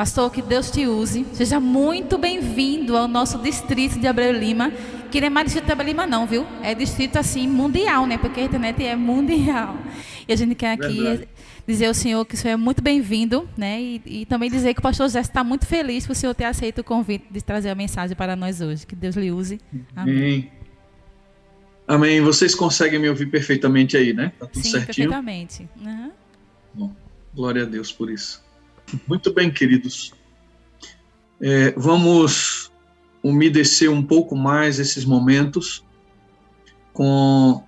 Pastor, que Deus te use. Seja muito bem-vindo ao nosso distrito de Abreu Lima, que não é mais distrito de Abreu Lima não, viu? É distrito assim mundial, né? Porque a internet é mundial. E a gente quer aqui dizer ao senhor que o senhor é muito bem-vindo, né? E também dizer que o pastor José está muito feliz por o senhor ter aceito o convite de trazer a mensagem para nós hoje. Que Deus lhe use. Amém. Amém. Vocês conseguem me ouvir perfeitamente aí, né? Tá tudo Sim, certinho? perfeitamente. Uhum. Bom, glória a Deus por isso. Muito bem, queridos. Vamos umedecer um pouco mais esses momentos com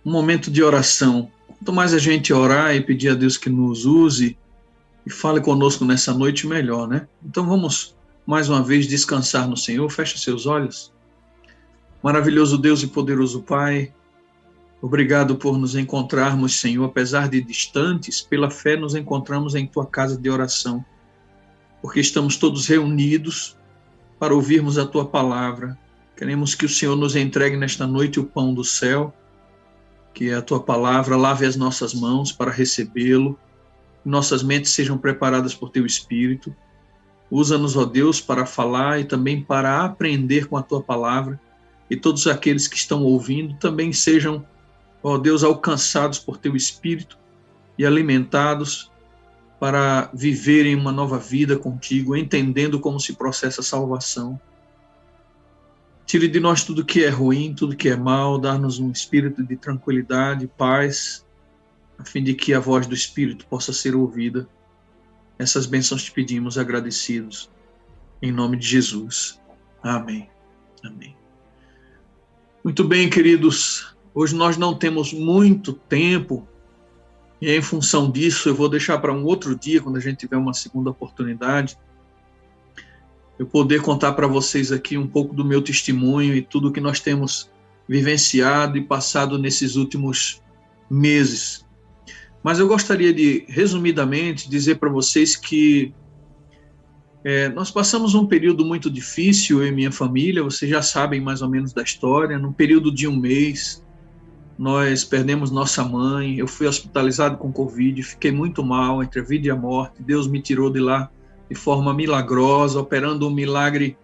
um momento de oração. Quanto mais a gente orar e pedir a Deus que nos use e fale conosco nessa noite, melhor, né? Então vamos mais uma vez descansar no Senhor. Feche seus olhos. Maravilhoso Deus e poderoso Pai, obrigado por nos encontrarmos, Senhor, apesar de distantes, pela fé nos encontramos em Tua casa de oração, porque estamos todos reunidos para ouvirmos a Tua palavra. Queremos que o Senhor nos entregue nesta noite o pão do céu, que é a Tua palavra, lave as nossas mãos para recebê-lo, nossas mentes sejam preparadas por Teu Espírito. Usa-nos, ó Deus, para falar e também para aprender com a Tua palavra, e todos aqueles que estão ouvindo também sejam, ó Deus, alcançados por Teu Espírito e alimentados para viverem uma nova vida contigo, entendendo como se processa a salvação. Tire de nós tudo que é ruim, tudo que é mal, dar-nos um espírito de tranquilidade, paz, a fim de que a voz do Espírito possa ser ouvida. Essas bênçãos te pedimos agradecidos, em nome de Jesus. Amém. Amém. Muito bem, queridos. Hoje nós não temos muito tempo e, em função disso, eu vou deixar para um outro dia, quando a gente tiver uma segunda oportunidade, eu poder contar para vocês aqui um pouco do meu testemunho e tudo que nós temos vivenciado e passado nesses últimos meses. Mas eu gostaria de, resumidamente, dizer para vocês que nós passamos um período muito difícil, eu e minha família, vocês já sabem mais ou menos da história. Num período de um mês, nós perdemos nossa mãe, eu fui hospitalizado com Covid, fiquei muito mal, entre a vida e a morte. Deus me tirou de lá de forma milagrosa, operando um milagre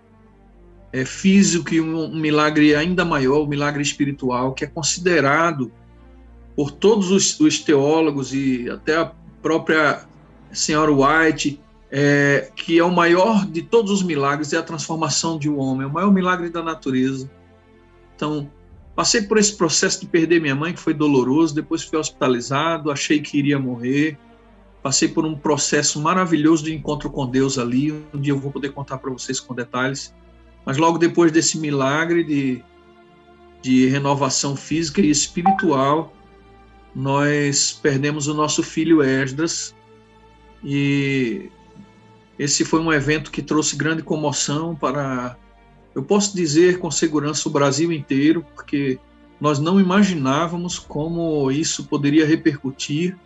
físico e um milagre ainda maior, um milagre espiritual, que é considerado por todos os teólogos e até a própria senhora White, que é o maior de todos os milagres, é a transformação de um homem, é o maior milagre da natureza. Então, passei por esse processo de perder minha mãe, que foi doloroso, depois fui hospitalizado, achei que iria morrer, passei por um processo maravilhoso de encontro com Deus ali, um dia eu vou poder contar para vocês com detalhes, mas logo depois desse milagre de renovação física e espiritual, nós perdemos o nosso filho Esdras, e esse foi um evento que trouxe grande comoção para, eu posso dizer com segurança, o Brasil inteiro, porque nós não imaginávamos como isso poderia repercutir,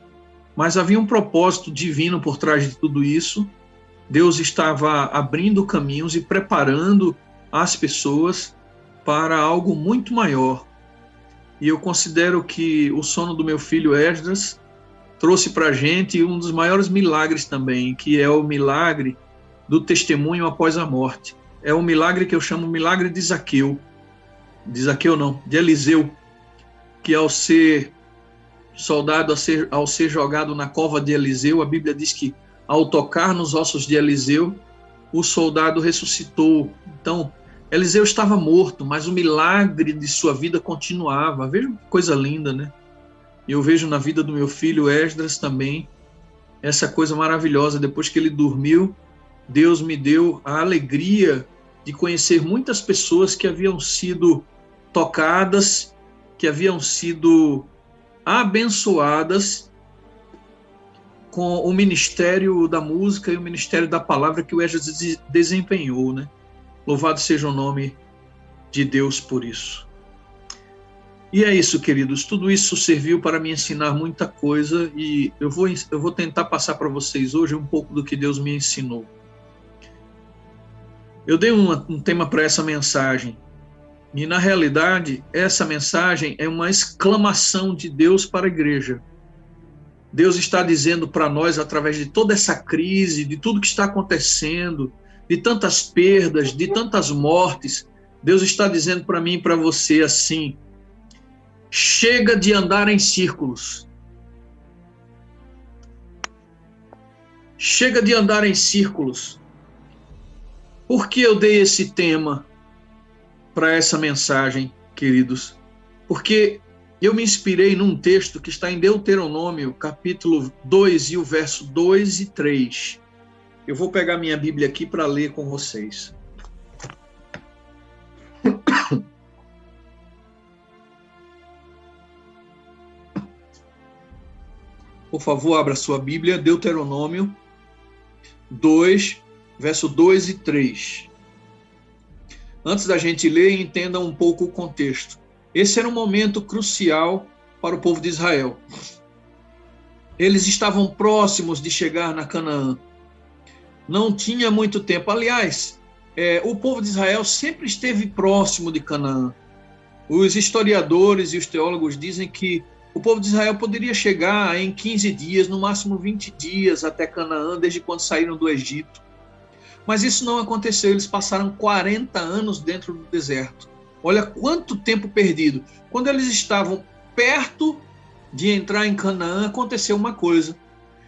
mas havia um propósito divino por trás de tudo isso. Deus estava abrindo caminhos e preparando as pessoas para algo muito maior. E eu considero que o sono do meu filho Esdras trouxe para a gente um dos maiores milagres também, que é o milagre do testemunho após a morte. É um milagre que eu chamo milagre de Zaqueu. De Zaqueu não, de Eliseu, que ao ser soldado, ao ser jogado na cova de Eliseu, a Bíblia diz que ao tocar nos ossos de Eliseu, o soldado ressuscitou. Então, Eliseu estava morto, mas o milagre de sua vida continuava. Veja que coisa linda, né? E eu vejo na vida do meu filho Esdras também essa coisa maravilhosa. Depois que ele dormiu, Deus me deu a alegria de conhecer muitas pessoas que haviam sido tocadas, que haviam sido abençoadas com o ministério da música e o ministério da palavra que o Esdras desempenhou, né? Louvado seja o nome de Deus por isso. E é isso, queridos, tudo isso serviu para me ensinar muita coisa e eu vou tentar passar para vocês hoje um pouco do que Deus me ensinou. Eu dei um tema para essa mensagem e, na realidade, essa mensagem é uma exclamação de Deus para a igreja. Deus está dizendo para nós, através de toda essa crise, de tudo que está acontecendo, de tantas perdas, de tantas mortes, Deus está dizendo para mim e para você assim: chega de andar em círculos. Chega de andar em círculos. Por que eu dei esse tema para essa mensagem, queridos? Porque eu me inspirei num texto que está em Deuteronômio, capítulo 2, e o verso 2 e 3. Eu vou pegar minha Bíblia aqui para ler com vocês. Por favor, abra sua Bíblia, Deuteronômio 2, verso 2 e 3. Antes da gente ler, entenda um pouco o contexto. Esse era um momento crucial para o povo de Israel. Eles estavam próximos de chegar na Canaã. Não tinha muito tempo. Aliás, o povo de Israel sempre esteve próximo de Canaã. Os historiadores e os teólogos dizem que o povo de Israel poderia chegar em 15 dias, no máximo 20 dias até Canaã, desde quando saíram do Egito. Mas isso não aconteceu, eles passaram 40 anos dentro do deserto. Olha quanto tempo perdido. Quando eles estavam perto de entrar em Canaã, aconteceu uma coisa.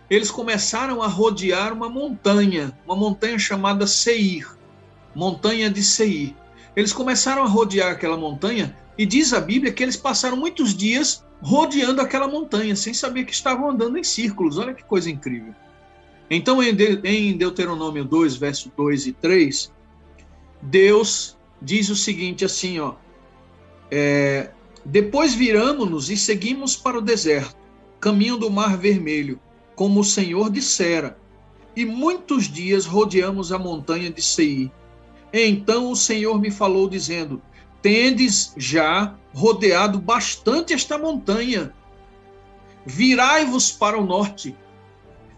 Eles começaram a rodear uma montanha chamada Seir, montanha de Seir. Eles começaram a rodear aquela montanha e diz a Bíblia que eles passaram muitos dias rodeando aquela montanha, sem saber que estavam andando em círculos. Olha que coisa incrível. Então, em Deuteronômio 2, verso 2 e 3, Deus diz o seguinte assim, ó, depois viramo-nos e seguimos para o deserto, caminho do Mar Vermelho, como o Senhor dissera, e muitos dias rodeamos a montanha de Seir. Então o Senhor me falou dizendo: tendes já rodeado bastante esta montanha, virai-vos para o norte.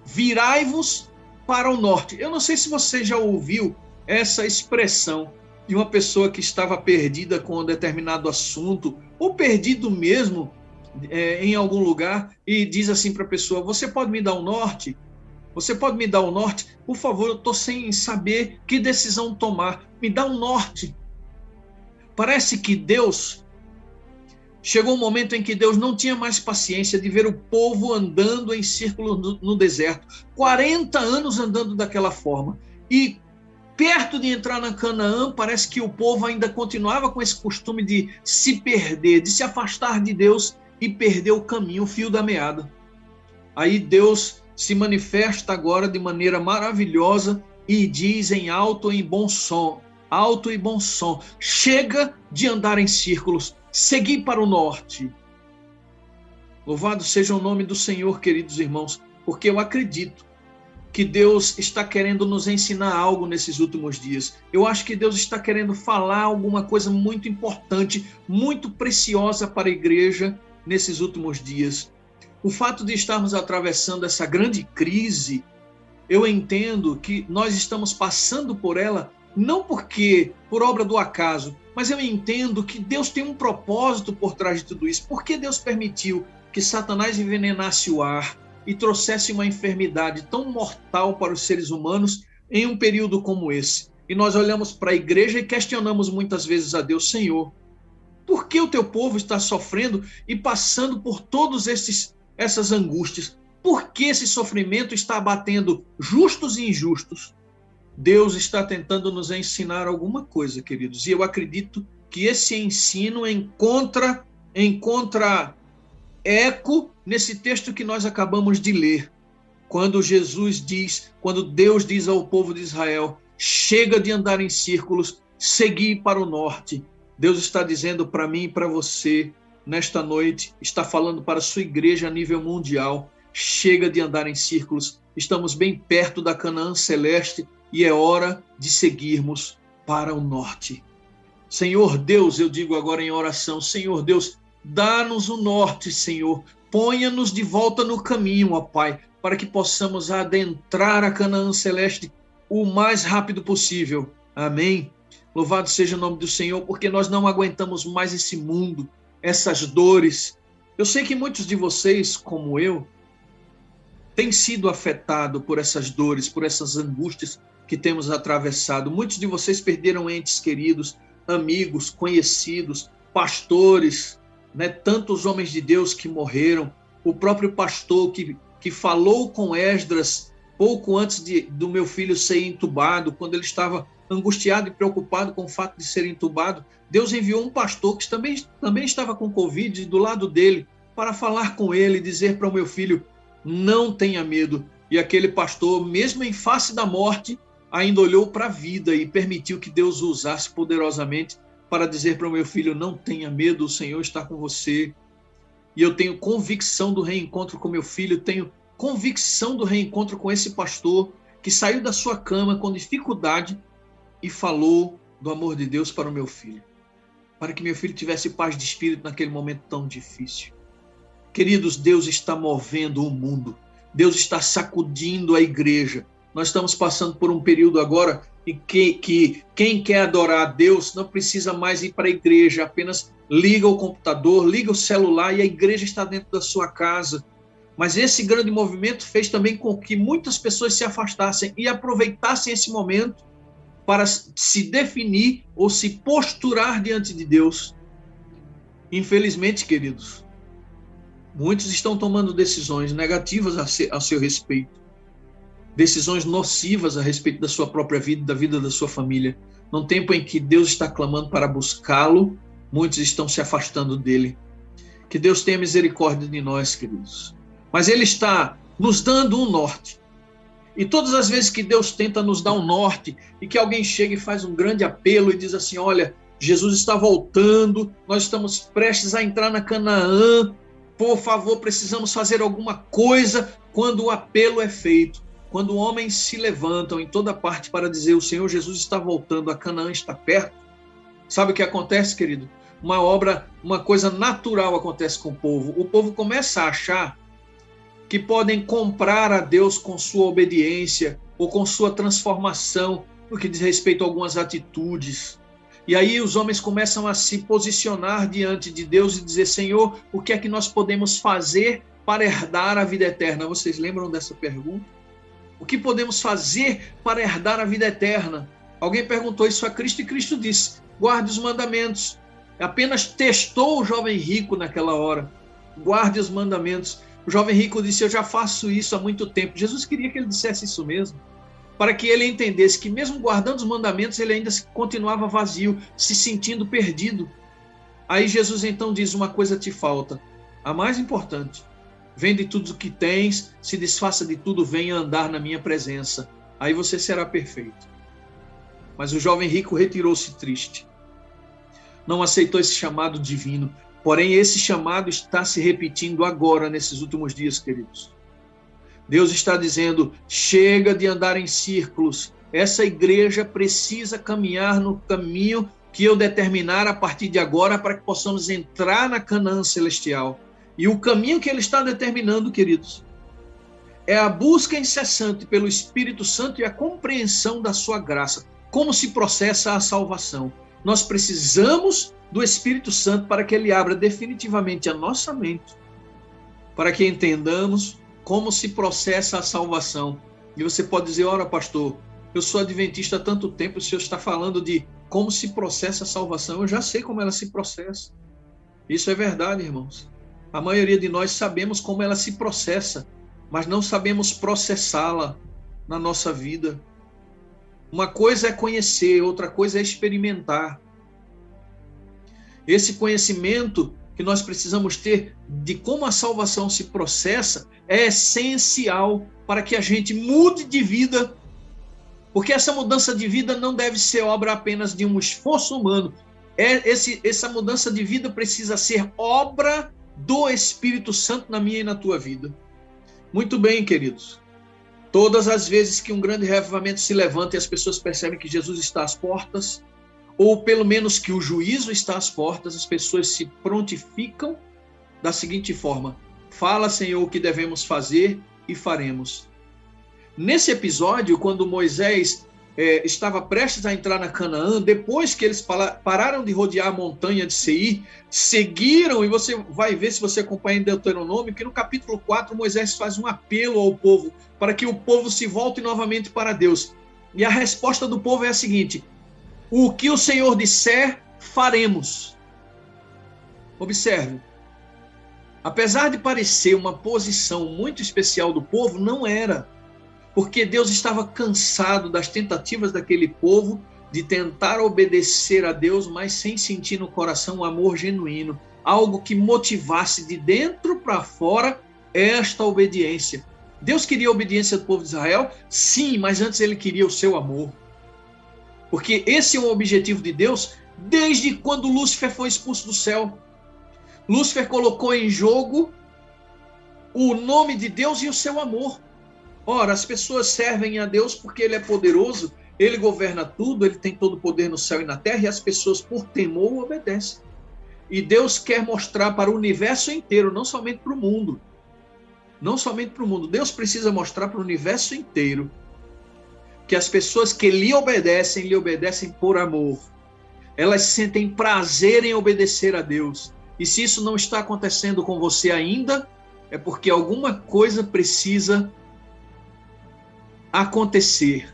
Virai-vos para o norte. Eu não sei se você já ouviu essa expressão de uma pessoa que estava perdida com um determinado assunto, ou perdido mesmo em algum lugar, e diz assim para a pessoa: você pode me dar o norte? Você pode me dar o norte? Por favor, eu estou sem saber que decisão tomar. Me dá um norte. Parece que Deus... Chegou um momento em que Deus não tinha mais paciência de ver o povo andando em círculos no deserto. 40 anos andando daquela forma. E perto de entrar na Canaã, parece que o povo ainda continuava com esse costume de se perder, de se afastar de Deus e perder o caminho, o fio da meada. Aí Deus se manifesta agora de maneira maravilhosa e diz em alto e bom som, chega de andar em círculos, segui para o norte. Louvado seja o nome do Senhor, queridos irmãos, porque eu acredito que Deus está querendo nos ensinar algo nesses últimos dias. Eu acho que Deus está querendo falar alguma coisa muito importante, muito preciosa para a igreja nesses últimos dias. O fato de estarmos atravessando essa grande crise, eu entendo que nós estamos passando por ela não porque por obra do acaso, mas eu entendo que Deus tem um propósito por trás de tudo isso. Por que Deus permitiu que Satanás envenenasse o ar e trouxesse uma enfermidade tão mortal para os seres humanos em um período como esse? E nós olhamos para a igreja e questionamos muitas vezes a Deus: Senhor, por que o teu povo está sofrendo e passando por todas essas angústias? Por que esse sofrimento está abatendo justos e injustos? Deus está tentando nos ensinar alguma coisa, queridos, e eu acredito que esse ensino encontra eco nesse texto que nós acabamos de ler, quando Deus diz ao povo de Israel: chega de andar em círculos, segui para o norte. Deus está dizendo para mim e para você nesta noite, está falando para a sua igreja a nível mundial: chega de andar em círculos, estamos bem perto da Canaã celeste e é hora de seguirmos para o norte. Senhor Deus, eu digo agora em oração: Senhor Deus, dá-nos o norte, Senhor, ponha-nos de volta no caminho, ó Pai, para que possamos adentrar a Canaã celeste o mais rápido possível. Amém. Louvado seja o nome do Senhor, porque nós não aguentamos mais esse mundo, essas dores. Eu sei que muitos de vocês, como eu, tem sido afetado por essas dores, por essas angústias que temos atravessado. Muitos de vocês perderam entes queridos, amigos, conhecidos, pastores, né? Tantos homens de Deus que morreram. O próprio pastor que falou com Esdras pouco antes do meu filho ser entubado, quando ele estava angustiado e preocupado com o fato de ser entubado, Deus enviou um pastor que também estava com Covid do lado dele para falar com ele e dizer para o meu filho: não tenha medo. E aquele pastor, mesmo em face da morte, ainda olhou para a vida e permitiu que Deus o usasse poderosamente para dizer para o meu filho: não tenha medo, o Senhor está com você. E eu tenho convicção do reencontro com meu filho, tenho convicção do reencontro com esse pastor que saiu da sua cama com dificuldade e falou do amor de Deus para o meu filho, para que meu filho tivesse paz de espírito naquele momento tão difícil. Queridos, Deus está movendo o mundo, Deus está sacudindo a igreja. Nós estamos passando por um período agora em que quem quer adorar a Deus não precisa mais ir para a igreja, apenas liga o computador, liga o celular e a igreja está dentro da sua casa. Mas esse grande movimento fez também com que muitas pessoas se afastassem e aproveitassem esse momento para se definir ou se posturar diante de Deus. Infelizmente, queridos, muitos estão tomando decisões negativas a seu respeito, decisões nocivas a respeito da sua própria vida, da vida da sua família. Num tempo em que Deus está clamando para buscá-lo, muitos estão se afastando dele. Que Deus tenha misericórdia de nós, queridos. Mas ele está nos dando um norte. E todas as vezes que Deus tenta nos dar um norte e que alguém chega e faz um grande apelo e diz assim: olha, Jesus está voltando, nós estamos prestes a entrar na Canaã, por favor, precisamos fazer alguma coisa. Quando o apelo é feito, quando homens se levantam em toda parte para dizer: o Senhor Jesus está voltando, a Canaã está perto, sabe o que acontece, querido? Uma coisa natural acontece com o povo. O povo começa a achar que podem comprar a Deus com sua obediência ou com sua transformação no que diz respeito a algumas atitudes. E aí os homens começam a se posicionar diante de Deus e dizer: Senhor, o que é que nós podemos fazer para herdar a vida eterna? Vocês lembram dessa pergunta? O que podemos fazer para herdar a vida eterna? Alguém perguntou isso a Cristo e Cristo disse: guarde os mandamentos. Apenas testou o jovem rico naquela hora. Guarde os mandamentos. O jovem rico disse: eu já faço isso há muito tempo. Jesus queria que ele dissesse isso mesmo, para que ele entendesse que mesmo guardando os mandamentos, ele ainda continuava vazio, se sentindo perdido. Aí Jesus então diz: uma coisa te falta, a mais importante. Vende tudo o que tens, se desfaça de tudo, venha andar na minha presença. Aí você será perfeito. Mas o jovem rico retirou-se triste. Não aceitou esse chamado divino. Porém, esse chamado está se repetindo agora, nesses últimos dias, queridos. Deus está dizendo: chega de andar em círculos. Essa igreja precisa caminhar no caminho que eu determinar a partir de agora para que possamos entrar na Canaã celestial. E o caminho que ele está determinando, queridos, é a busca incessante pelo Espírito Santo e a compreensão da sua graça. Como se processa a salvação? Nós precisamos do Espírito Santo para que ele abra definitivamente a nossa mente, para que entendamos como se processa a salvação. E você pode dizer: ora, pastor, eu sou adventista há tanto tempo, o senhor está falando de como se processa a salvação. Eu já sei como ela se processa. Isso é verdade, irmãos. A maioria de nós sabemos como ela se processa, mas não sabemos processá-la na nossa vida. Uma coisa é conhecer, outra coisa é experimentar. Esse conhecimento que nós precisamos ter de como a salvação se processa é essencial para que a gente mude de vida, porque essa mudança de vida não deve ser obra apenas de um esforço humano. Essa mudança de vida precisa ser obra do Espírito Santo na minha e na tua vida. Muito bem, queridos. Todas as vezes que um grande reavivamento se levanta e as pessoas percebem que Jesus está às portas, ou pelo menos que o juízo está às portas, as pessoas se prontificam da seguinte forma: fala, Senhor, o que devemos fazer e faremos. Nesse episódio, quando Moisés estava prestes a entrar na Canaã, depois que eles pararam de rodear a montanha de Seir, seguiram, e você vai ver, se você acompanha em Deuteronômio, que no capítulo 4 Moisés faz um apelo ao povo, para que o povo se volte novamente para Deus. E a resposta do povo é a seguinte: o que o Senhor disser, faremos. Observe, apesar de parecer uma posição muito especial do povo, não era. Porque Deus estava cansado das tentativas daquele povo de tentar obedecer a Deus, mas sem sentir no coração um amor genuíno, algo que motivasse de dentro para fora esta obediência. Deus queria a obediência do povo de Israel? Sim, mas antes ele queria o seu amor. Porque esse é o objetivo de Deus desde quando Lúcifer foi expulso do céu. Lúcifer colocou em jogo o nome de Deus e o seu amor. Ora, as pessoas servem a Deus porque Ele é poderoso, Ele governa tudo, Ele tem todo o poder no céu e na terra, e as pessoas, por temor, obedecem. E Deus quer mostrar para o universo inteiro, não somente para o mundo. Não somente para o mundo. Deus precisa mostrar para o universo inteiro que as pessoas que lhe obedecem por amor. Elas sentem prazer em obedecer a Deus. E se isso não está acontecendo com você ainda, é porque alguma coisa precisa acontecer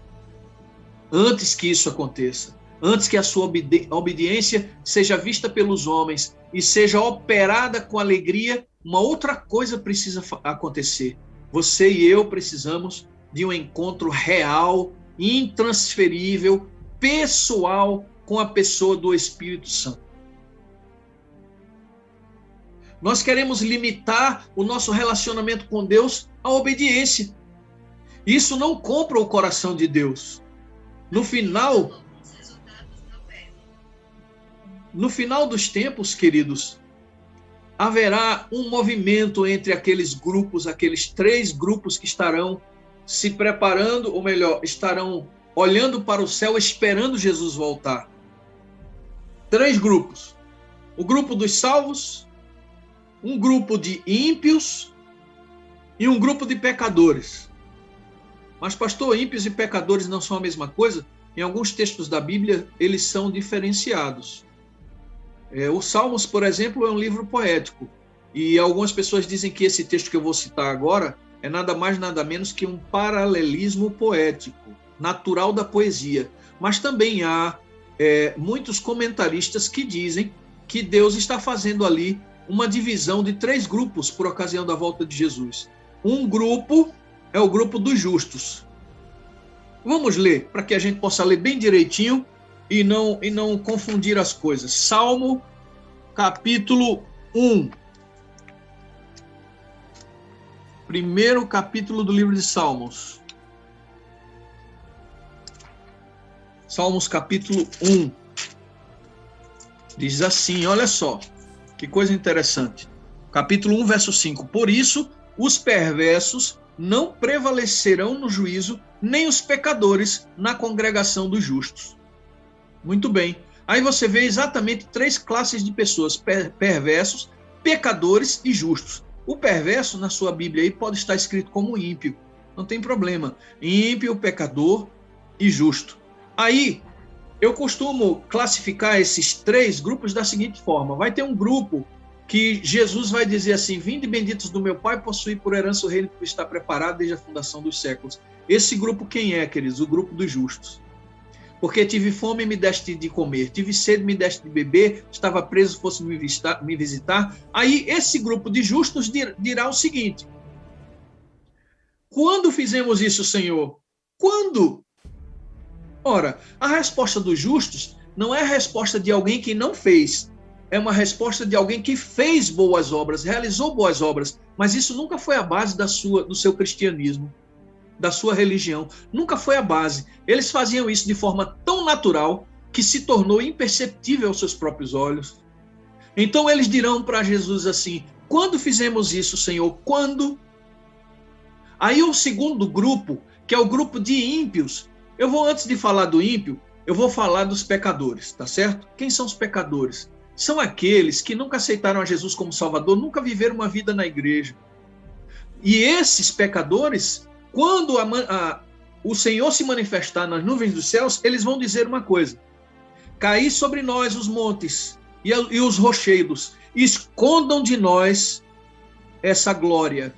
antes que isso aconteça, antes que a sua obediência seja vista pelos homens e seja operada com alegria. Uma outra coisa precisa acontecer. Você e eu precisamos de um encontro real, intransferível, pessoal com a pessoa do Espírito Santo. Nós queremos limitar o nosso relacionamento com Deus à obediência. Isso não compra o coração de Deus. No final dos tempos, queridos, haverá um movimento entre aqueles grupos, aqueles 3 grupos que estarão se preparando, ou melhor, estarão olhando para o céu, esperando Jesus voltar. 3 grupos. O grupo dos salvos, um grupo de ímpios e um grupo de pecadores. Mas, pastor, ímpios e pecadores não são a mesma coisa? Em alguns textos da Bíblia, eles são diferenciados. O Salmos, por exemplo, é um livro poético. E algumas pessoas dizem que esse texto que eu vou citar agora é nada mais, nada menos que um paralelismo poético, natural da poesia. Mas também há muitos comentaristas que dizem que Deus está fazendo ali uma divisão de 3 grupos por ocasião da volta de Jesus. Um grupo é o grupo dos justos. Vamos ler, para que a gente possa ler bem direitinho e não confundir as coisas. Salmo, capítulo 1. Primeiro capítulo do livro de Salmos. Salmos, capítulo 1. Diz assim, olha só, que coisa interessante. Capítulo 1, verso 5. Por isso, os perversos não prevalecerão no juízo, nem os pecadores na congregação dos justos. Muito bem. Aí você vê exatamente 3 classes de pessoas: perversos, pecadores e justos. O perverso, na sua Bíblia, aí pode estar escrito como ímpio. Não tem problema. Ímpio, pecador e justo. Aí, eu costumo classificar esses 3 grupos da seguinte forma. Vai ter um grupo que Jesus vai dizer assim: vinde benditos do meu Pai, possuir por herança o reino que está preparado desde a fundação dos séculos. Esse grupo quem é, queridos? O grupo dos justos. Porque tive fome e me deste de comer, tive sede e me deste de beber, estava preso, fosse me visitar. Aí esse grupo de justos dirá o seguinte: quando fizemos isso, Senhor? Quando? Ora, a resposta dos justos não é a resposta de alguém que não fez. É uma resposta de alguém que fez boas obras, realizou boas obras, mas isso nunca foi a base do seu cristianismo, da sua religião. Nunca foi a base. Eles faziam isso de forma tão natural que se tornou imperceptível aos seus próprios olhos. Então eles dirão para Jesus assim: quando fizemos isso, Senhor? Quando? Aí o segundo grupo, que é o grupo de ímpios. Antes de falar do ímpio, eu vou falar dos pecadores, tá certo? Quem são os pecadores? São aqueles que nunca aceitaram a Jesus como Salvador, nunca viveram uma vida na igreja. E esses pecadores, quando o Senhor se manifestar nas nuvens dos céus, eles vão dizer uma coisa: caí sobre nós os montes e os rochedos, escondam de nós essa glória.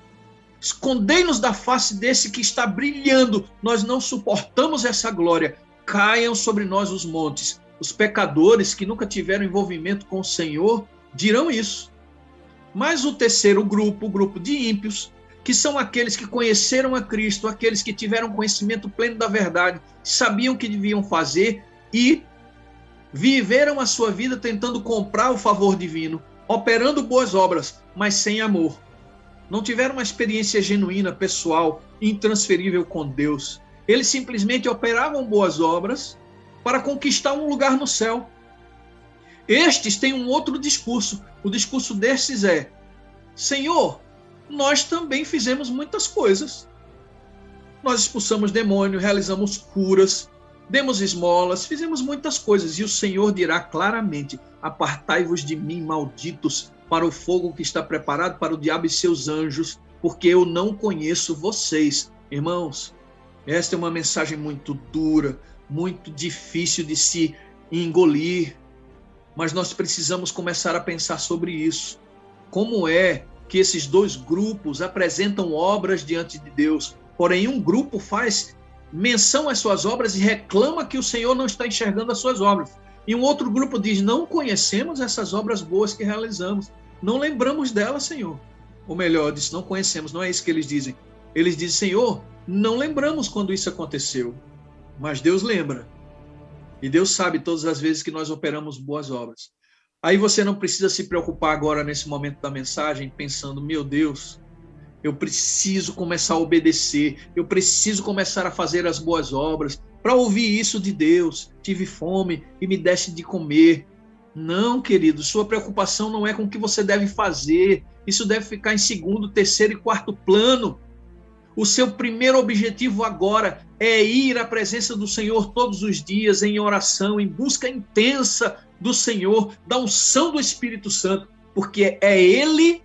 Escondei-nos da face desse que está brilhando, nós não suportamos essa glória. Caiam sobre nós os montes. Os pecadores que nunca tiveram envolvimento com o Senhor dirão isso. Mas o terceiro grupo, o grupo de ímpios, que são aqueles que conheceram a Cristo, aqueles que tiveram conhecimento pleno da verdade, sabiam o que deviam fazer e viveram a sua vida tentando comprar o favor divino, operando boas obras, mas sem amor. Não tiveram uma experiência genuína, pessoal, intransferível com Deus. Eles simplesmente operavam boas obras para conquistar um lugar no céu. Estes têm um outro discurso. O discurso destes é: Senhor, nós também fizemos muitas coisas. Nós expulsamos demônio, realizamos curas, demos esmolas, fizemos muitas coisas. E o Senhor dirá claramente: apartai-vos de mim, malditos, para o fogo que está preparado para o diabo e seus anjos, porque eu não conheço vocês. Irmãos, esta é uma mensagem muito dura, muito difícil de se engolir, mas nós precisamos começar a pensar sobre isso. Como é que esses dois grupos apresentam obras diante de Deus, porém um grupo faz menção às suas obras e reclama que o Senhor não está enxergando as suas obras. E um outro grupo diz: não conhecemos essas obras boas que realizamos, não lembramos delas, Senhor. Ou melhor, diz: não conhecemos, não é isso que eles dizem. Eles dizem: Senhor, não lembramos quando isso aconteceu, mas Deus lembra. E Deus sabe todas as vezes que nós operamos boas obras. Aí você não precisa se preocupar agora, nesse momento da mensagem, pensando: meu Deus, eu preciso começar a obedecer, eu preciso começar a fazer as boas obras, para ouvir isso de Deus. Tive fome e me deste de comer. Não, querido, sua preocupação não é com o que você deve fazer. Isso deve ficar em segundo, terceiro e quarto plano. O seu primeiro objetivo agora é ir à presença do Senhor todos os dias em oração, em busca intensa do Senhor, da unção do Espírito Santo, porque é Ele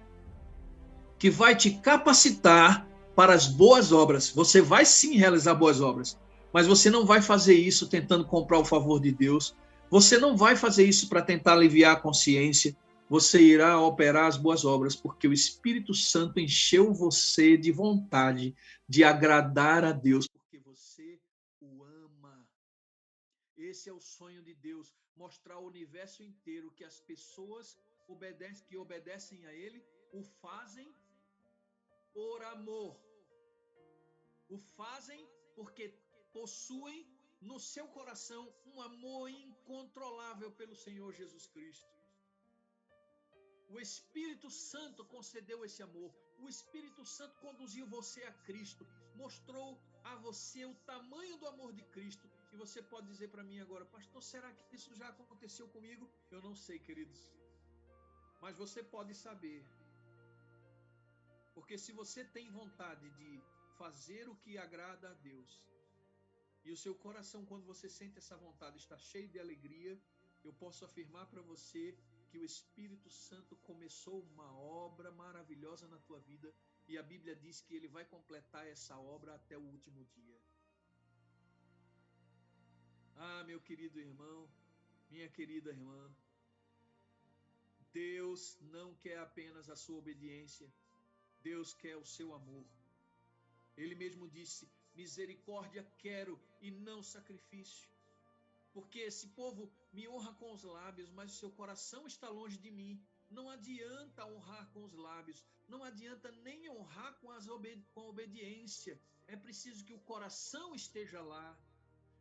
que vai te capacitar para as boas obras. Você vai sim realizar boas obras, mas você não vai fazer isso tentando comprar o favor de Deus. Você não vai fazer isso para tentar aliviar a consciência. Você irá operar as boas obras, porque o Espírito Santo encheu você de vontade de agradar a Deus, porque você o ama. Esse é o sonho de Deus, mostrar ao universo inteiro que as pessoas que obedecem a Ele o fazem por amor. O fazem porque possuem no seu coração um amor incontrolável pelo Senhor Jesus Cristo. O Espírito Santo concedeu esse amor. O Espírito Santo conduziu você a Cristo, mostrou a você o tamanho do amor de Cristo. E você pode dizer para mim agora: pastor, será que isso já aconteceu comigo? Eu não sei, queridos. Mas você pode saber. Porque se você tem vontade de fazer o que agrada a Deus, e o seu coração, quando você sente essa vontade, está cheio de alegria, eu posso afirmar para você que o Espírito Santo começou uma obra maravilhosa na tua vida, e a Bíblia diz que Ele vai completar essa obra até o último dia. Ah, meu querido irmão, minha querida irmã, Deus não quer apenas a sua obediência, Deus quer o seu amor. Ele mesmo disse: misericórdia quero e não sacrifício. Porque esse povo me honra com os lábios, mas o seu coração está longe de mim. Não adianta honrar com os lábios, não adianta nem honrar com a obediência. É preciso que o coração esteja lá.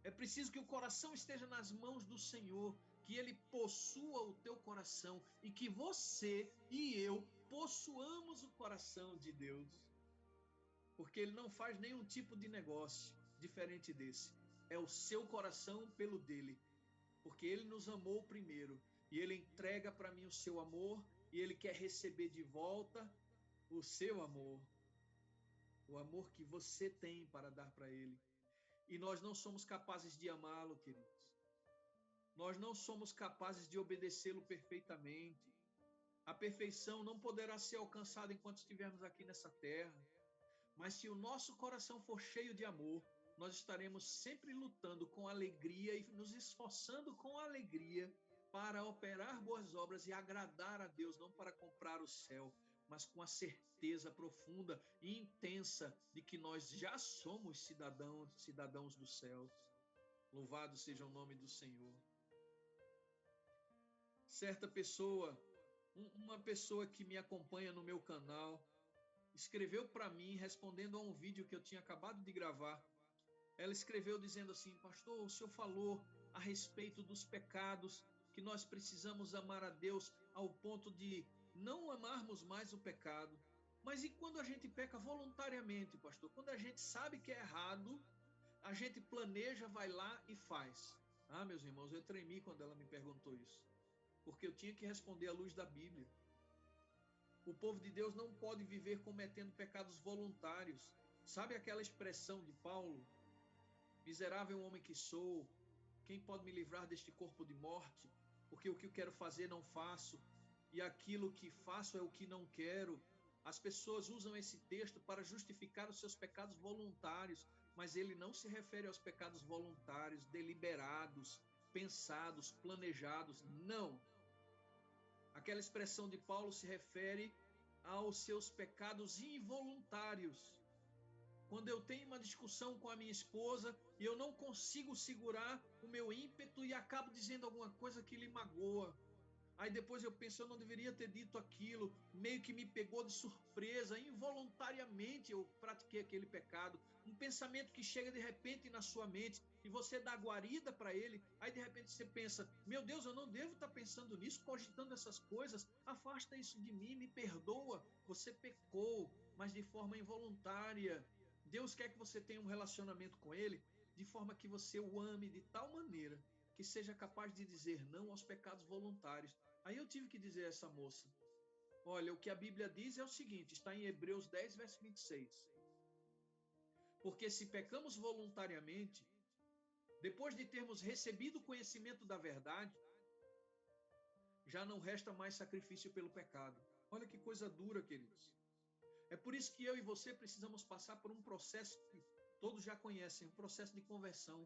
É preciso que o coração esteja nas mãos do Senhor, que Ele possua o teu coração e que você e eu possuamos o coração de Deus. Porque Ele não faz nenhum tipo de negócio diferente desse. É o seu coração pelo dele, porque Ele nos amou primeiro, e Ele entrega para mim o seu amor, e Ele quer receber de volta o seu amor, o amor que você tem para dar para Ele. E nós não somos capazes de amá-lo, queridos. Nós não somos capazes de obedecê-lo perfeitamente. A perfeição não poderá ser alcançada enquanto estivermos aqui nessa terra. Mas se o nosso coração for cheio de amor, nós estaremos sempre lutando com alegria e nos esforçando com alegria para operar boas obras e agradar a Deus, não para comprar o céu, mas com a certeza profunda e intensa de que nós já somos cidadãos dos céus. Louvado seja o nome do Senhor. Certa pessoa, uma pessoa que me acompanha no meu canal, escreveu para mim, respondendo a um vídeo que eu tinha acabado de gravar. Ela escreveu dizendo assim: pastor, o senhor falou a respeito dos pecados, que nós precisamos amar a Deus ao ponto de não amarmos mais o pecado. Mas e quando a gente peca voluntariamente, pastor? Quando a gente sabe que é errado, a gente planeja, vai lá e faz. Ah, meus irmãos, eu tremi quando ela me perguntou isso, porque eu tinha que responder à luz da Bíblia. O povo de Deus não pode viver cometendo pecados voluntários. Sabe aquela expressão de Paulo? Miserável homem que sou, quem pode me livrar deste corpo de morte? Porque o que eu quero fazer não faço, e aquilo que faço é o que não quero. As pessoas usam esse texto para justificar os seus pecados voluntários, mas ele não se refere aos pecados voluntários, deliberados, pensados, planejados. Não. Aquela expressão de Paulo se refere aos seus pecados involuntários. Quando eu tenho uma discussão com a minha esposa e eu não consigo segurar o meu ímpeto e acabo dizendo alguma coisa que lhe magoa. Aí depois eu penso, eu não deveria ter dito aquilo, meio que me pegou de surpresa, involuntariamente eu pratiquei aquele pecado. Um pensamento que chega de repente na sua mente e você dá guarida para ele, aí de repente você pensa, meu Deus, eu não devo estar pensando nisso, cogitando essas coisas, afasta isso de mim, me perdoa. Você pecou, mas de forma involuntária. Deus quer que você tenha um relacionamento com ele de forma que você o ame de tal maneira que seja capaz de dizer não aos pecados voluntários. Aí eu tive que dizer a essa moça, olha, o que a Bíblia diz é o seguinte, está em Hebreus 10, verso 26. Porque se pecamos voluntariamente, depois de termos recebido o conhecimento da verdade, já não resta mais sacrifício pelo pecado. Olha que coisa dura, queridos. É por isso que eu e você precisamos passar por um processo que todos já conhecem, um processo de conversão.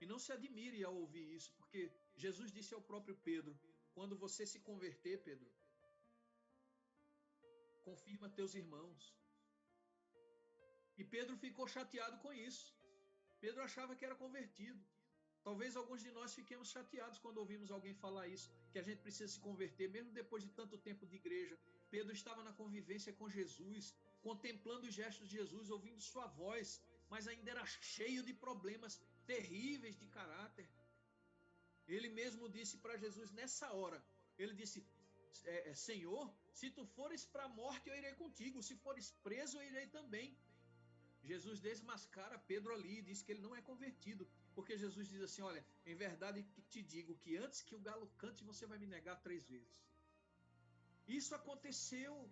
E não se admire ao ouvir isso, porque Jesus disse ao próprio Pedro, quando você se converter, Pedro, confirma teus irmãos. E Pedro ficou chateado com isso. Pedro achava que era convertido. Talvez alguns de nós fiquemos chateados quando ouvimos alguém falar isso, que a gente precisa se converter, mesmo depois de tanto tempo de igreja. Pedro estava na convivência com Jesus, contemplando os gestos de Jesus, ouvindo sua voz, mas ainda era cheio de problemas terríveis de caráter. Ele mesmo disse para Jesus nessa hora, ele disse, Senhor, se tu fores para a morte, eu irei contigo, se fores preso, eu irei também. Jesus desmascara Pedro ali e diz que ele não é convertido, porque Jesus diz assim, olha, em verdade te digo que antes que o galo cante, você vai me negar 3 vezes. Isso aconteceu.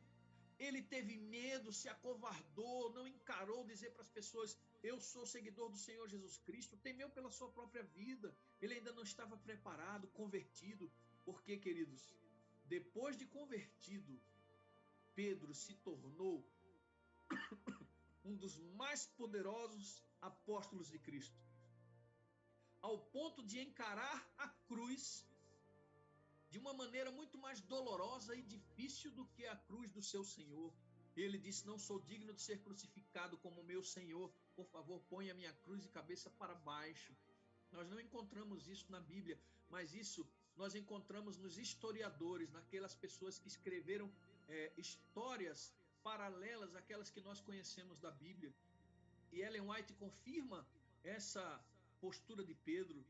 Ele teve medo, se acovardou, não encarou dizer para as pessoas, eu sou seguidor do Senhor Jesus Cristo, temeu pela sua própria vida. Ele ainda não estava preparado, convertido. Porque, queridos, depois de convertido, Pedro se tornou um dos mais poderosos apóstolos de Cristo, ao ponto de encarar a cruz de uma maneira muito mais dolorosa e difícil do que a cruz do seu Senhor. Ele disse, não sou digno de ser crucificado como meu Senhor, por favor, ponha minha cruz de cabeça para baixo. Nós não encontramos isso na Bíblia, mas isso nós encontramos nos historiadores, naquelas pessoas que escreveram histórias paralelas àquelas que nós conhecemos da Bíblia. E Ellen White confirma essa postura de Pedro.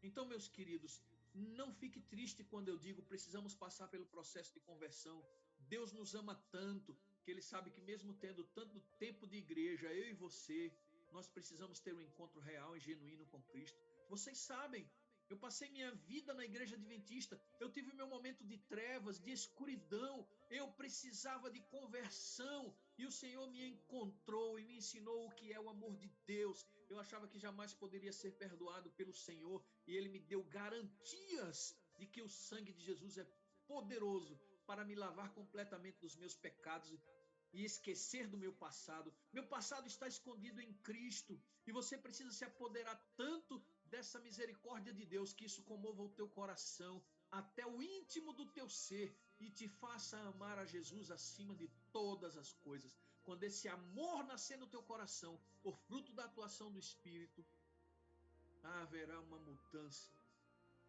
Então, meus queridos, não fique triste quando eu digo precisamos passar pelo processo de conversão. Deus nos ama tanto que Ele sabe que mesmo tendo tanto tempo de igreja, eu e você, nós precisamos ter um encontro real e genuíno com Cristo. Vocês sabem, eu passei minha vida na igreja adventista, eu tive meu momento de trevas, de escuridão, eu precisava de conversão e o Senhor me encontrou e me ensinou o que é o amor de Deus. Eu achava que jamais poderia ser perdoado pelo Senhor e Ele me deu garantias de que o sangue de Jesus é poderoso para me lavar completamente dos meus pecados e esquecer do meu passado. Meu passado está escondido em Cristo e você precisa se apoderar tanto dessa misericórdia de Deus que isso comova o teu coração até o íntimo do teu ser e te faça amar a Jesus acima de todas as coisas. Quando esse amor nascer no teu coração, por fruto da atuação do Espírito, haverá uma mudança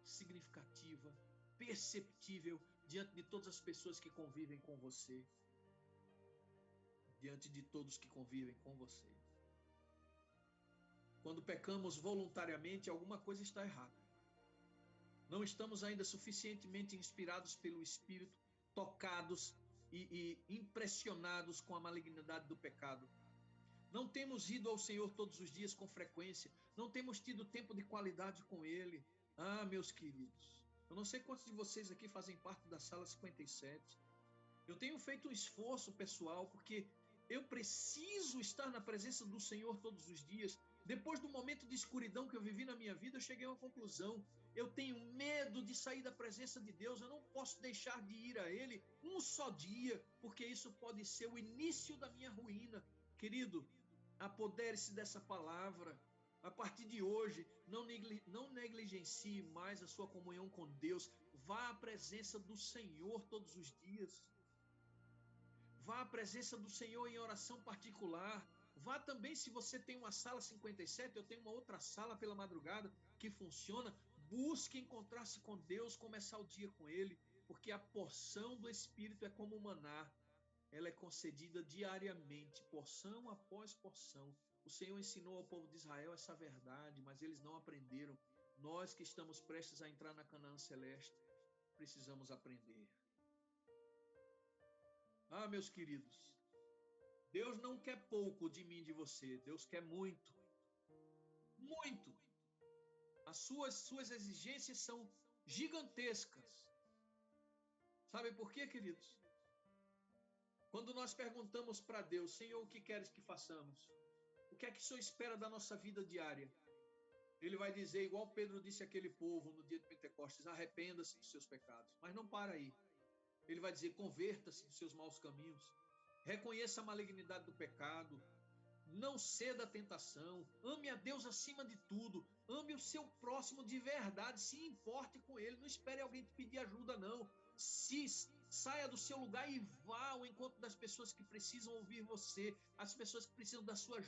significativa, perceptível diante de todas as pessoas que convivem com você, diante de todos que convivem com você. Quando pecamos voluntariamente, alguma coisa está errada. Não estamos ainda suficientemente inspirados pelo Espírito, tocados e impressionados com a malignidade do pecado. Não temos ido ao Senhor todos os dias com frequência, não temos tido tempo de qualidade com Ele. Ah, meus queridos, eu não sei quantos de vocês aqui fazem parte da sala 57. Eu tenho feito um esforço pessoal, porque eu preciso estar na presença do Senhor todos os dias. Depois do momento de escuridão que eu vivi na minha vida, eu cheguei a uma conclusão. Eu tenho medo de sair da presença de Deus, eu não posso deixar de ir a Ele um só dia, porque isso pode ser o início da minha ruína. Querido, apodere-se dessa palavra. A partir de hoje, não negligencie mais a sua comunhão com Deus. Vá à presença do Senhor todos os dias. Vá à presença do Senhor em oração particular. Vá também, se você tem uma sala 57, eu tenho uma outra sala pela madrugada que funciona. Busque encontrar-se com Deus, começar o dia com Ele, porque a porção do Espírito é como maná. Ela é concedida diariamente, porção após porção. O Senhor ensinou ao povo de Israel essa verdade, mas eles não aprenderam. Nós que estamos prestes a entrar na Canaã Celeste, precisamos aprender. Ah, meus queridos, Deus não quer pouco de mim e de você, Deus quer muito. Muito. As suas exigências são gigantescas. Sabe por quê, queridos? Quando nós perguntamos para Deus, Senhor, o que queres que façamos? O que é que o Senhor espera da nossa vida diária? Ele vai dizer, igual Pedro disse àquele povo no dia de Pentecostes, arrependa-se dos seus pecados. Mas não para aí. Ele vai dizer, converta-se dos seus maus caminhos. Reconheça a malignidade do pecado. Não ceda à tentação. Ame a Deus acima de tudo. Ame o seu próximo de verdade. Se importe com ele. Não espere alguém te pedir ajuda, não. Saia do seu lugar e vá ao encontro das pessoas que precisam ouvir você, as pessoas que precisam da sua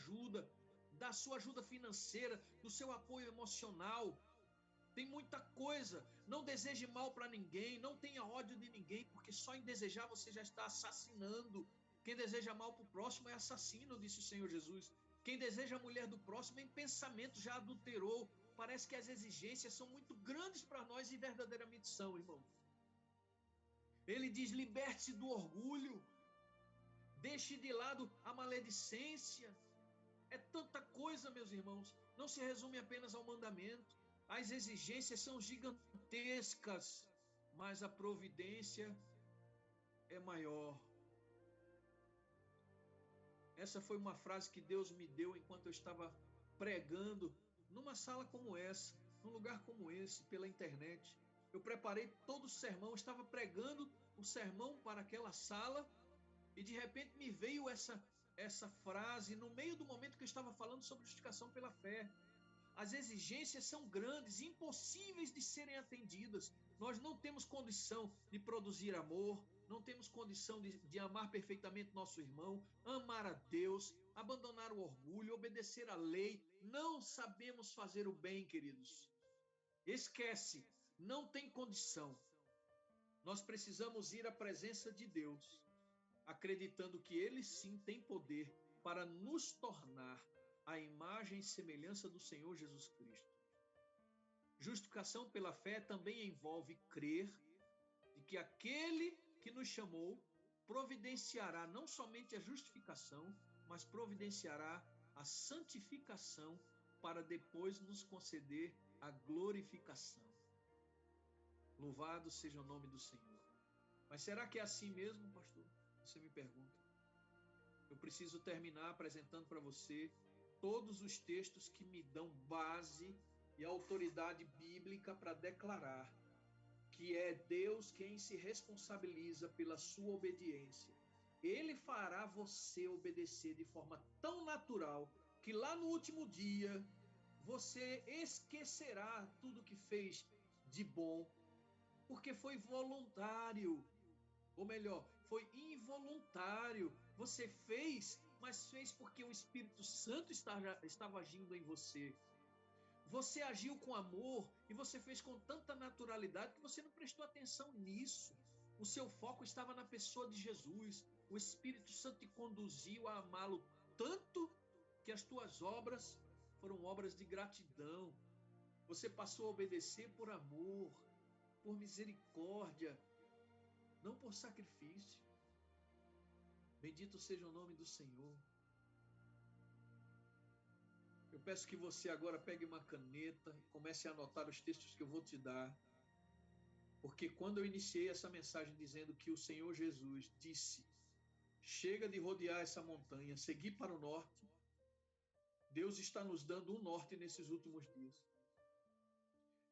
ajuda financeira, do seu apoio emocional. Tem muita coisa. Não deseje mal para ninguém, não tenha ódio de ninguém, porque só em desejar você já está assassinando. Quem deseja mal para o próximo é assassino, disse o Senhor Jesus. Quem deseja a mulher do próximo em pensamento já adulterou. Parece que as exigências são muito grandes para nós e verdadeiramente são, irmão. Ele diz, liberte-se do orgulho, deixe de lado a maledicência. É tanta coisa, meus irmãos, não se resume apenas ao mandamento. As exigências são gigantescas, mas a providência é maior. Essa foi uma frase que Deus me deu enquanto eu estava pregando numa sala como essa, num lugar como esse, pela internet. Eu preparei todo o sermão, estava pregando o sermão para aquela sala e de repente me veio essa frase no meio do momento que eu estava falando sobre justificação pela fé. As exigências são grandes, impossíveis de serem atendidas. Nós não temos condição de produzir amor, não temos condição de amar perfeitamente nosso irmão, amar a Deus, abandonar o orgulho, obedecer à lei. Não sabemos fazer o bem, queridos. Esquece, não tem condição. Nós precisamos ir à presença de Deus, acreditando que Ele sim tem poder para nos tornar a imagem e semelhança do Senhor Jesus Cristo. Justificação pela fé também envolve crer de que aquele que nos chamou providenciará não somente a justificação, mas providenciará a santificação para depois nos conceder a glorificação. Louvado seja o nome do Senhor. Mas será que é assim mesmo, pastor? Você me pergunta. Eu preciso terminar apresentando para você todos os textos que me dão base e autoridade bíblica para declarar que é Deus quem se responsabiliza pela sua obediência Ele fará você obedecer de forma tão natural que lá no último dia você esquecerá tudo que fez de bom, porque foi voluntário, ou melhor, foi involuntário. Você fez, mas fez porque o Espírito Santo estava agindo em você. Você agiu com amor e você fez com tanta naturalidade que você não prestou atenção nisso. O seu foco estava na pessoa de Jesus. O Espírito Santo te conduziu a amá-lo tanto que as tuas obras foram obras de gratidão. Você passou a obedecer por amor, por misericórdia, não por sacrifício. Bendito seja o nome do Senhor. Eu peço que você agora pegue uma caneta e comece a anotar os textos que eu vou te dar. Porque quando eu iniciei essa mensagem dizendo que o Senhor Jesus disse: chega de rodear essa montanha, seguir para o norte, Deus está nos dando um norte nesses últimos dias.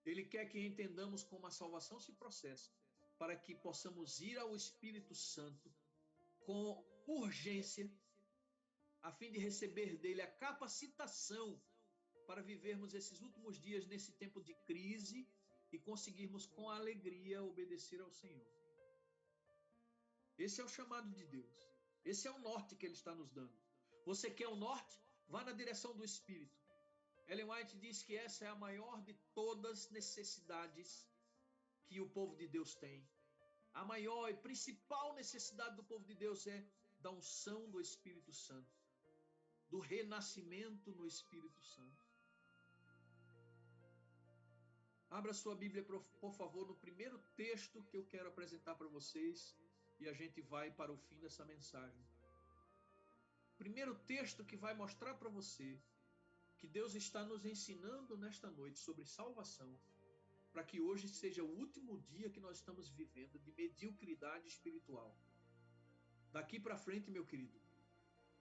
Ele quer que entendamos como a salvação se processa, para que possamos ir ao Espírito Santo com urgência, a fim de receber dele a capacitação para vivermos esses últimos dias nesse tempo de crise e conseguirmos com alegria obedecer ao Senhor. Esse é o chamado de Deus. Esse é o norte que ele está nos dando. Você quer o norte? Vá na direção do Espírito. Ellen White diz que essa é a maior de todas as necessidades que o povo de Deus tem. A maior e principal necessidade do povo de Deus é da unção do Espírito Santo, do renascimento no Espírito Santo. Abra sua Bíblia, por favor, no primeiro texto que eu quero apresentar para vocês e a gente vai para o fim dessa mensagem. Primeiro texto que vai mostrar para você que Deus está nos ensinando nesta noite sobre salvação, para que hoje seja o último dia que nós estamos vivendo de mediocridade espiritual. Daqui para frente, meu querido,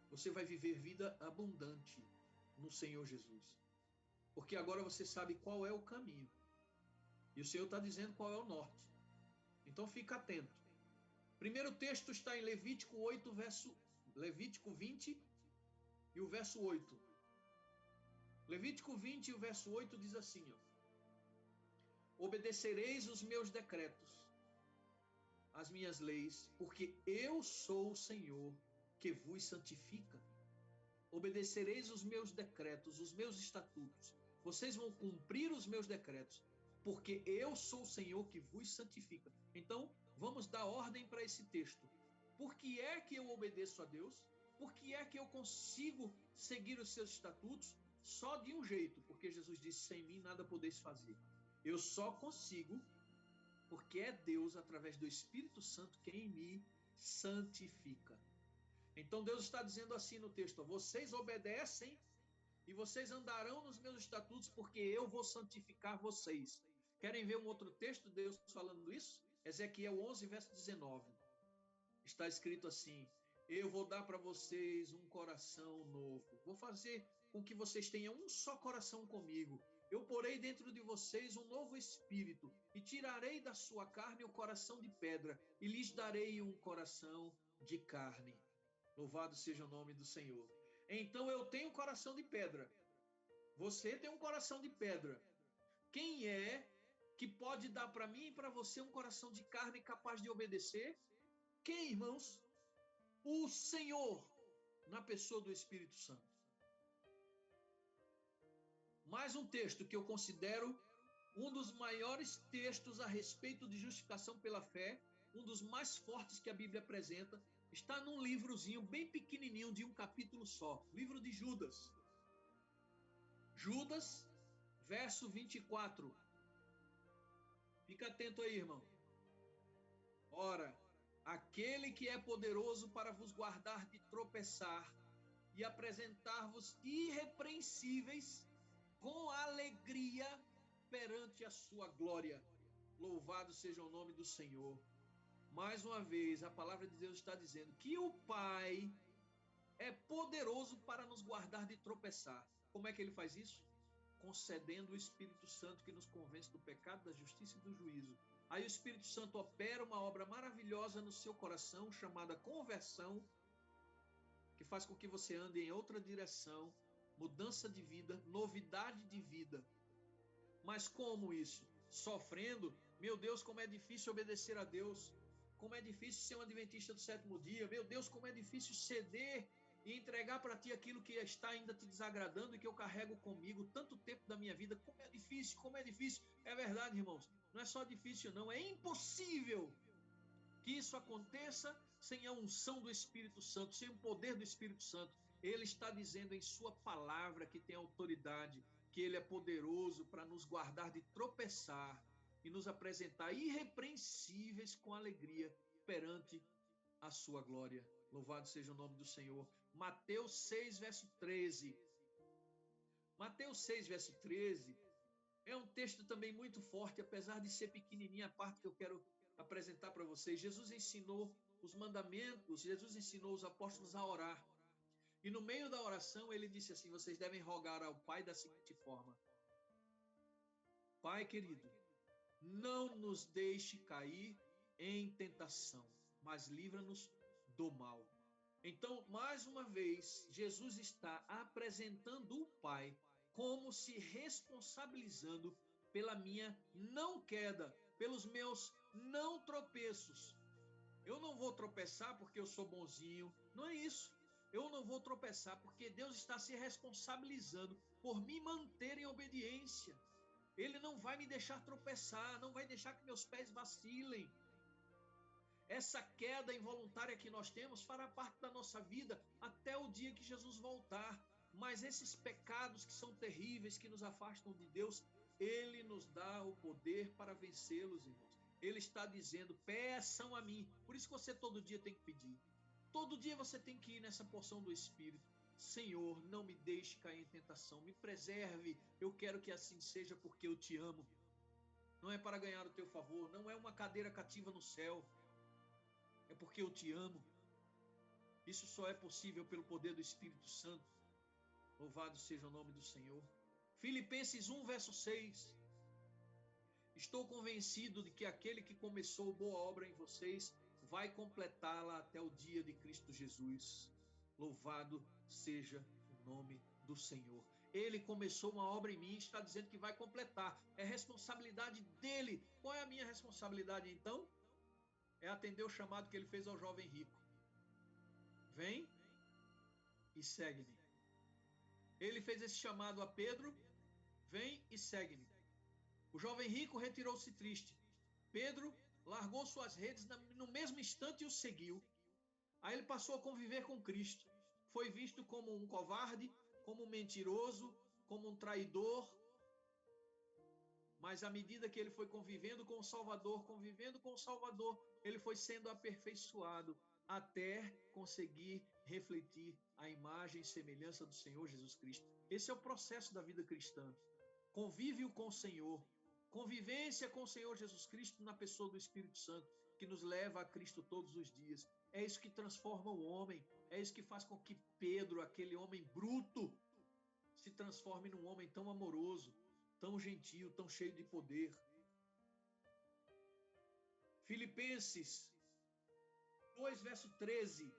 você vai viver vida abundante no Senhor Jesus. Porque agora você sabe qual é o caminho. E o Senhor está dizendo qual é o norte. Então fica atento. Primeiro texto está em Levítico 20 e o verso 8. Levítico 20 e o verso 8 diz assim: obedecereis os meus decretos, as minhas leis, porque eu sou o Senhor que vos santifica. Obedecereis os meus decretos, os meus estatutos. Vocês vão cumprir os meus decretos, porque eu sou o Senhor que vos santifica. Então, vamos dar ordem para esse texto. Por que é que eu obedeço a Deus? Por que é que eu consigo seguir os seus estatutos? Só de um jeito, porque Jesus disse: sem mim nada podeis fazer. Eu só consigo porque é Deus, através do Espírito Santo, quem me santifica. Então Deus está dizendo assim no texto: vocês obedecem e vocês andarão nos meus estatutos, porque eu vou santificar vocês. Querem ver um outro texto de Deus falando isso? Ezequiel 11, verso 19. Está escrito assim: eu vou dar para vocês um coração novo. Vou fazer com que vocês tenham um só coração comigo. Eu porei dentro de vocês um novo espírito e tirarei da sua carne o coração de pedra e lhes darei um coração de carne. Louvado seja o nome do Senhor. Então eu tenho um coração de pedra. Você tem um coração de pedra. Quem é que pode dar para mim e para você um coração de carne capaz de obedecer? Quem, irmãos? O Senhor, na pessoa do Espírito Santo. Mais um texto que eu considero um dos maiores textos a respeito de justificação pela fé, um dos mais fortes que a Bíblia apresenta, está num livrozinho bem pequenininho de um capítulo só, livro de Judas. Judas, verso 24. Fica atento aí, irmão. Ora, aquele que é poderoso para vos guardar de tropeçar e apresentar-vos irrepreensíveis com alegria perante a sua glória. Louvado seja o nome do Senhor. Mais uma vez, a palavra de Deus está dizendo que o Pai é poderoso para nos guardar de tropeçar. Como é que ele faz isso? Concedendo o Espírito Santo que nos convence do pecado, da justiça e do juízo. Aí o Espírito Santo opera uma obra maravilhosa no seu coração, chamada conversão, que faz com que você ande em outra direção, mudança de vida, novidade de vida. Mas como isso? Sofrendo? Meu Deus, como é difícil obedecer a Deus. Como é difícil ser um adventista do sétimo dia. Meu Deus, como é difícil ceder e entregar para ti aquilo que está ainda te desagradando e que eu carrego comigo tanto tempo da minha vida. Como é difícil, como é difícil. É verdade, irmãos. Não é só difícil, não. É impossível que isso aconteça sem a unção do Espírito Santo, sem o poder do Espírito Santo. Ele está dizendo em sua palavra que tem autoridade, que ele é poderoso para nos guardar de tropeçar e nos apresentar irrepreensíveis com alegria perante a sua glória. Louvado seja o nome do Senhor. Mateus 6, verso 13. Mateus 6, verso 13 é um texto também muito forte, apesar de ser pequenininha a parte que eu quero apresentar para vocês. Jesus ensinou os mandamentos, Jesus ensinou os apóstolos a orar. E no meio da oração ele disse assim: vocês devem rogar ao Pai da seguinte forma: Pai querido, não nos deixe cair em tentação, mas livra-nos do mal. Então, mais uma vez, Jesus está apresentando o Pai como se responsabilizando pela minha não queda, pelos meus não tropeços. Eu não vou tropeçar porque eu sou bonzinho, não é isso. Eu não vou tropeçar porque Deus está se responsabilizando por me manter em obediência. Ele não vai me deixar tropeçar, não vai deixar que meus pés vacilem. Essa queda involuntária que nós temos fará parte da nossa vida até o dia que Jesus voltar. Mas esses pecados que são terríveis, que nos afastam de Deus, Ele nos dá o poder para vencê-los, irmãos. Ele está dizendo: peçam a mim. Por isso que você todo dia tem que pedir. Todo dia você tem que ir nessa porção do Espírito. Senhor, não me deixe cair em tentação, me preserve. Eu quero que assim seja porque eu te amo. Não é para ganhar o teu favor, não é uma cadeira cativa no céu. É porque eu te amo. Isso só é possível pelo poder do Espírito Santo. Louvado seja o nome do Senhor. Filipenses 1, verso 6. Estou convencido de que aquele que começou boa obra em vocês vai completá-la até o dia de Cristo Jesus. Louvado seja o nome do Senhor. Ele começou uma obra em mim e está dizendo que vai completar. É responsabilidade dele. Qual é a minha responsabilidade então? É atender o chamado que ele fez ao jovem rico. Vem e segue-me. Ele fez esse chamado a Pedro: vem e segue-me. O jovem rico retirou-se triste. Pedro largou suas redes no mesmo instante e o seguiu. Aí ele passou a conviver com Cristo. Foi visto como um covarde, como um mentiroso, como um traidor. Mas à medida que ele foi convivendo com o Salvador, ele foi sendo aperfeiçoado até conseguir refletir a imagem e semelhança do Senhor Jesus Cristo. Esse é o processo da vida cristã. Convívio com o Senhor, convivência com o Senhor Jesus Cristo na pessoa do Espírito Santo, que nos leva a Cristo todos os dias. É isso que transforma o homem, é isso que faz com que Pedro, aquele homem bruto, se transforme num homem tão amoroso, tão gentil, tão cheio de poder. Filipenses 2, verso 13.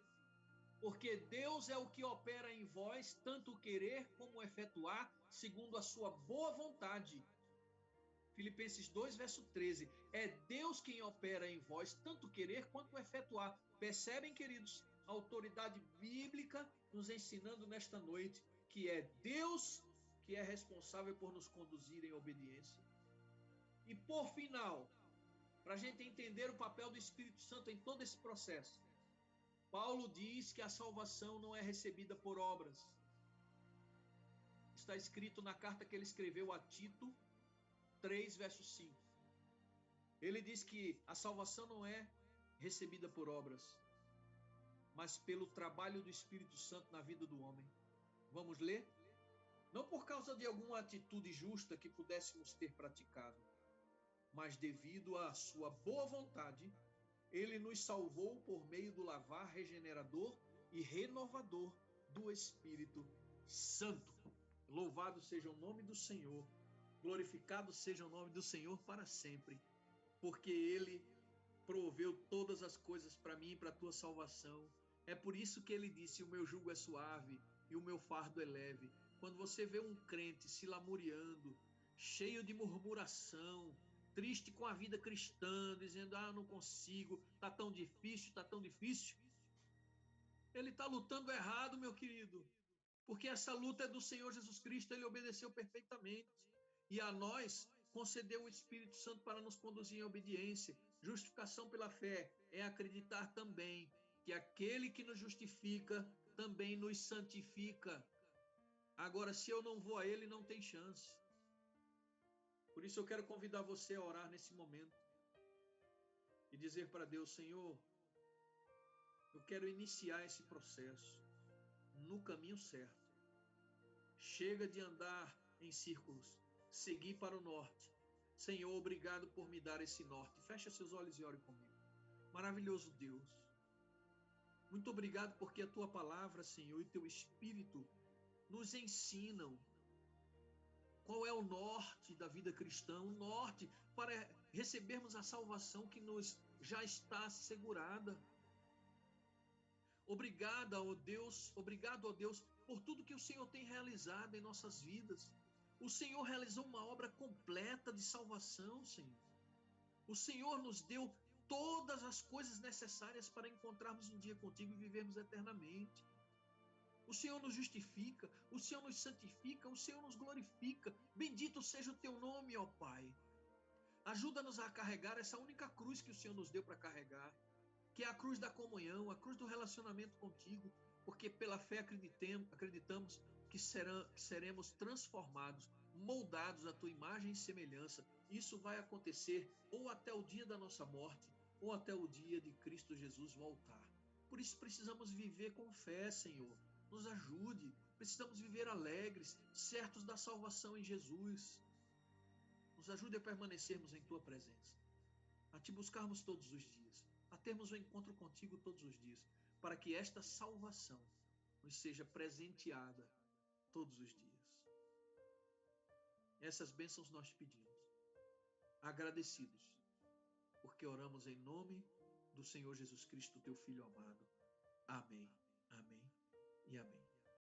Porque Deus é o que opera em vós, tanto o querer como o efetuar, segundo a sua boa vontade. Filipenses 2, verso 13. É Deus quem opera em vós, tanto o querer quanto o efetuar. Percebem, queridos? A autoridade bíblica nos ensinando nesta noite que é Deus que é responsável por nos conduzir em obediência. E por final, para a gente entender o papel do Espírito Santo em todo esse processo, Paulo diz que a salvação não é recebida por obras. Está escrito na carta que ele escreveu a Tito 3, verso 5. Ele diz que a salvação não é recebida por obras, mas pelo trabalho do Espírito Santo na vida do homem. Vamos ler? Não por causa de alguma atitude justa que pudéssemos ter praticado, mas devido à sua boa vontade, ele nos salvou por meio do lavar regenerador e renovador do Espírito Santo. Louvado seja o nome do Senhor, glorificado seja o nome do Senhor para sempre. porque Ele proveu todas as coisas para mim e para a tua salvação. É por isso que Ele disse: o meu jugo é suave e o meu fardo é leve. Quando você vê um crente se lamuriando, cheio de murmuração, triste com a vida cristã, dizendo: ah, não consigo, tá tão difícil, ele está lutando errado, meu querido, porque essa luta é do Senhor Jesus Cristo. Ele obedeceu perfeitamente, e a nós concedeu o Espírito Santo para nos conduzir em obediência. Justificação pela fé é acreditar também que aquele que nos justifica também nos santifica. Agora, se eu não vou a Ele, não tem chance. Por isso eu quero convidar você a orar nesse momento e dizer para Deus: Senhor, eu quero iniciar esse processo no caminho certo. Chega de andar em círculos, seguir para o norte. Senhor, obrigado por me dar esse norte. Fecha seus olhos e ore comigo. Maravilhoso Deus, muito obrigado porque a tua palavra, Senhor, e teu Espírito nos ensinam qual é o norte da vida cristã, o norte para recebermos a salvação que nos já está assegurada. Obrigado, ó Deus, por tudo que o Senhor tem realizado em nossas vidas. O Senhor realizou uma obra completa de salvação, Senhor. O Senhor nos deu todas as coisas necessárias para encontrarmos um dia contigo e vivermos eternamente. O Senhor nos justifica, o Senhor nos santifica, o Senhor nos glorifica. Bendito seja o teu nome, ó Pai. Ajuda-nos a carregar essa única cruz que o Senhor nos deu para carregar, que é a cruz da comunhão, a cruz do relacionamento contigo, porque pela fé acreditamos que seremos transformados, moldados à tua imagem e semelhança. Isso vai acontecer ou até o dia da nossa morte, ou até o dia de Cristo Jesus voltar. Por isso precisamos viver com fé, Senhor. Nos ajude. Precisamos viver alegres, certos da salvação em Jesus. Nos ajude a permanecermos em tua presença, a te buscarmos todos os dias, a termos um encontro contigo todos os dias, para que esta salvação nos seja presenteada todos os dias. Essas bênçãos nós pedimos, agradecidos, porque oramos em nome do Senhor Jesus Cristo, teu Filho amado. Amém, amém e amém.